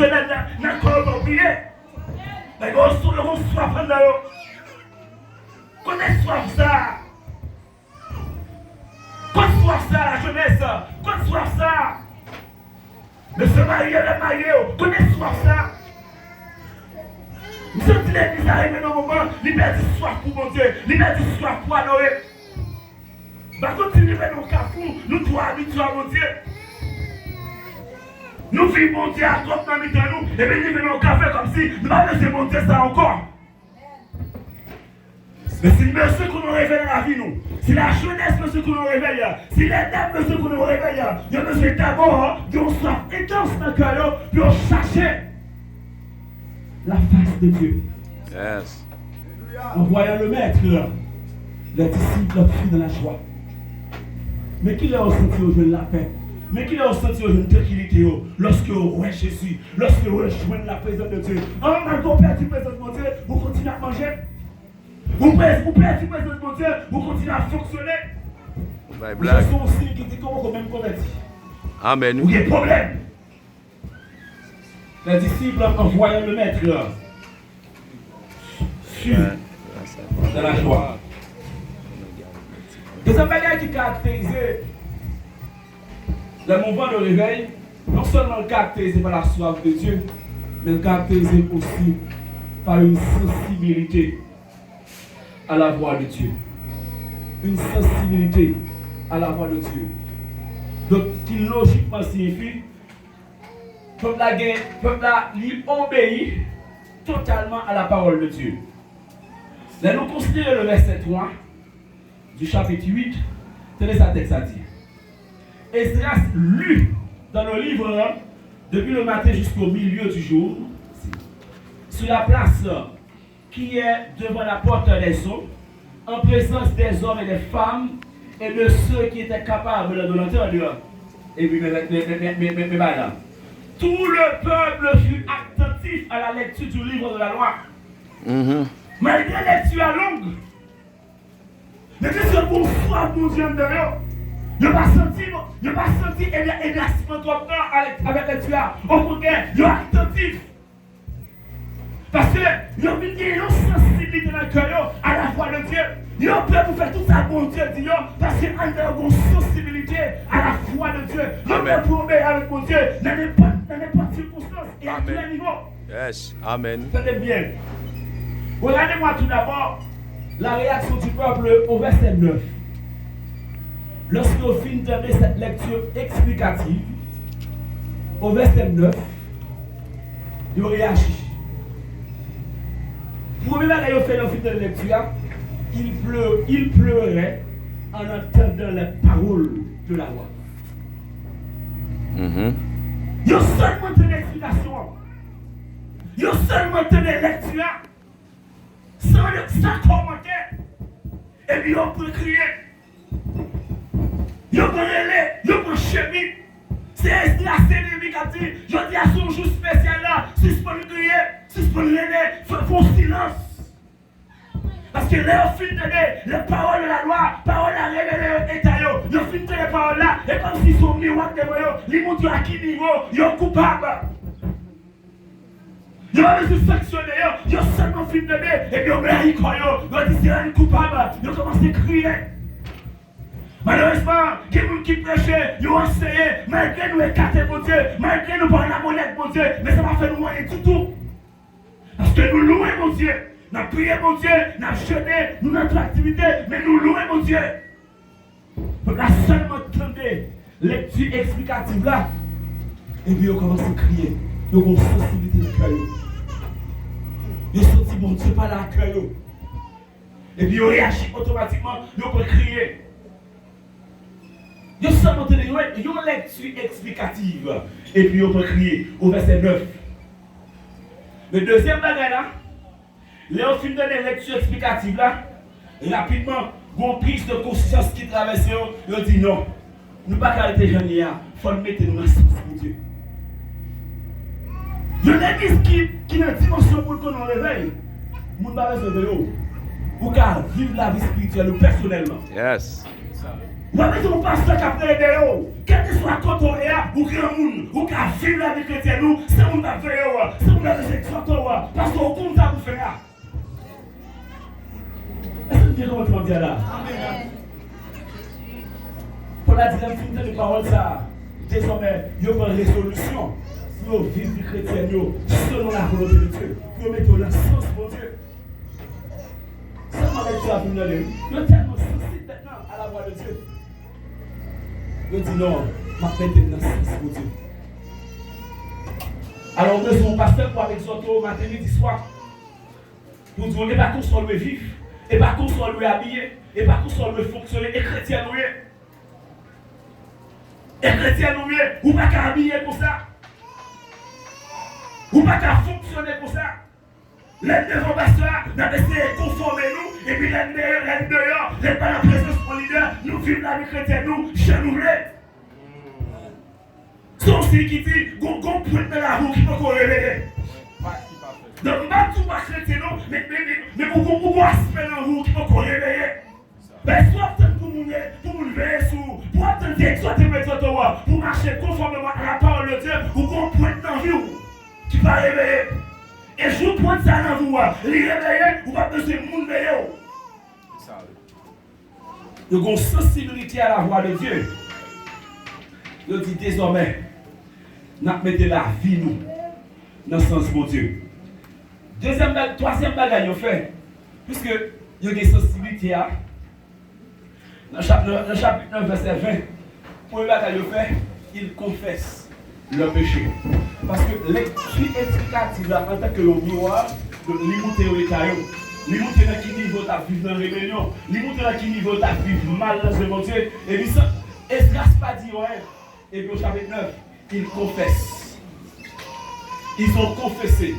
jeunesse n'a pas oublié. Mais on soif en là. Connais soif ça. Connais soif ça la jeunesse. Connais soif ça. Mais se marier, le marié, connais soif ça. Nous sommes l'église arrivée dans le moment, il perd du soif pour mon Dieu, il perd du soif pour adorer. Par contre, si nous venons au Carrefour, nous devons habituer à mon Dieu. Nous vivons mon Dieu à droite dans nous, et puis nous venons au café comme si nous n'avons pas mon Dieu ça encore. Mais si le monsieur qu'on nous réveille dans la vie, nous, si la jeunesse, monsieur qu'on nous réveille, si les dames, monsieur qu'on nous réveille, il y a besoin d'abord d'une soif intense dans le cœur, puis on cherche la face de Dieu. Yes. En voyant le maître, les disciples fuient dans la joie. Mais qui leur a senti au jeu de la paix? Mais qui leur a senti au jeu de tranquillité lorsque vous voyez Jésus, lorsque vous rejoignez la présence de Dieu? En malgré perdu la présence de Dieu, vous continuez à manger. Vous perdez la présence de Dieu, vous continuez à fonctionner. Vous avez aussi qui dit comment vous même converti. Amen. Vous avez des problèmes. Les disciples, en voyant le maître, fuient dans la joie. Deuxième bagage qui caractérise le mouvement de réveil, non seulement caractérisé par la soif de Dieu, mais caractérisé aussi par une sensibilité à la voix de Dieu. Une sensibilité à la voix de Dieu. Donc, qui logiquement signifie peuple là, il obéit totalement à la parole de Dieu. Là, nous considérons le verset 3 du chapitre 8, tenez sa texte à dire. Esdras lut dans le livre 1, depuis le matin jusqu'au milieu du jour, sur la place qui est devant la porte des eaux, en présence des hommes et des femmes, et de ceux qui étaient capables de l'entendre. Et puis, mais madame, tout le peuple fut attentif à la lecture du livre de la loi. Malgré la lecture longue, mais que ce bon soir, mon Dieu, il n'a pas senti énergement comme ça avec la lecture. Au contraire, il est attentif. Parce que il y a une sensibilité dans le cœur à la voix de Dieu. Il a peur pour faire tout ça, bon Dieu, dit parce qu'il a une sensibilité à la voix de Dieu. Il a peur pour obéir avec mon Dieu dans n'importe circonstance et à tous les niveaux. Yes, Amen. Tenez bien. Regardez-moi tout d'abord la réaction du peuple au verset 9. Lorsqu'on finit de cette lecture explicative, au verset 9, il réagit. Premier bagage qu'il fait dans la lecture, il pleurait en entendant les paroles de la loi. Il a seulement tenu l'explication. Il a seulement tenu lecture. Sans commentaire. Et puis on peut crier. Il peut relais, il peut chemin. C'est l'ennemi qui a dit, je dis à son jour spécial là, suspendre crier, suspendre relais, font silence. Parce que là, au fin de les paroles de la loi, paroles à révéler l'état, ils ont fini les paroles là, et comme s'ils sont miroirs de moi, ils montrent à qui niveau, ils sont coupables. Ils ont besoin de sanctionner, ils ont seulement fini de et puis ils ont blagué quoi, ils ont dit c'est un coupable, ils ont commencé à crier. Malheureusement, il y a des gens qui prêchent, ils ont enseigné, malgré nous écarter mon Dieu, malgré nous parler la monnaie de mon Dieu, mais ça va faire nous rien du tout. Parce que nous louons mon Dieu, nous prions mon Dieu, nous jeûnons, nous notre activité, mais nous louons mon Dieu. Donc là seulement entendez lecture explicative là, et puis ils commencent à crier, ils ont une sensibilité de cœur. Ils ont senti mon Dieu par la cœur. Et puis ils réagissent automatiquement, ils peuvent crier. Ils ont seulement entendu une lecture explicative, et puis ils peuvent crier au verset 9. Le deuxième bagage là, les films de la lecture explicative là, rapidement, une prise de conscience qui traverse, ils disent non, nous ne pouvons pas arrêter jeunes, il faut nous mettre dans le sens de Dieu. Il y a une église qui est une dimension pour qu'on réveille. Nous ne pouvons pas besoin de nous. Pour vivre la vie spirituelle personnellement. Yes. Ou avec ton pasteur qui a pris des hauts, quel que soit quand on est, ou grand monde, ou qui a vécu la vie chrétienne, nous, c'est on a fait, c'est on a fait exhorter, parce qu'on compte à vous faire. Est-ce que vous avez comment dire là? Amen. Pour la deuxième fin de parole, ça, désormais, il y a une résolution pour vivre les chrétiens selon la volonté de Dieu, pour mettre dans le sens pour Dieu. Seulement avec ça, nous sommes tellement sensibles maintenant à la voix de Dieu. Nous disons non, je vais mettre dans le sens pour Dieu. Alors, nous sommes pasteurs pour exhorter au matin, midi, soir. Pour dire, et pas qu'on soit le vif, et pas qu'on soit le habillé, et pas qu'on soit le fonctionner, et chrétien nous est. Et chrétien nous est, ou pas qu'à habiller pour ça. Ou pas qu'à fonctionner pour ça. Les devant pasteur, nous avons essayé de conformer nous, et puis les dehors, les pas la présence pour leader, nous vivons la vie chrétienne, nous, chez nous. Son qui dit, qu'on prenne dans la roue qui peut qu'on réveiller. Donc, pas tout pas chrétien, mais pour aspect dans la roue qui peut qu'on réveiller. Mais soit pour nous veiller sous, pour attendre d'exhorter pour marcher conformément à la parole de Dieu, ou qu'on prenne dans la vie qui va réveiller. Et je vous prends ça dans vous, les réveiller, ou pas besoin de monde veiller. Nous avons une sensibilité à la voix de Dieu. Nous dit désormais, nous mettons la vie nous dans le sens de Dieu. Troisième bagage, nous fait, puisque nous avons une sensibilité à. Dans le chapitre 9, verset 20, pour le bagage, nous fait, il confesse le péché. Parce que l'écrit explicatif en tant que miroir, l'immonter au état, l'immonter dans qui niveau tu as vécu dans la rébellion, l'immonter dans qui niveau tu as vécu mal dans ce monde, et puis ça, est-ce pas dit, ouais. Et puis au chapitre 9, ils confessent. Ils ont confessé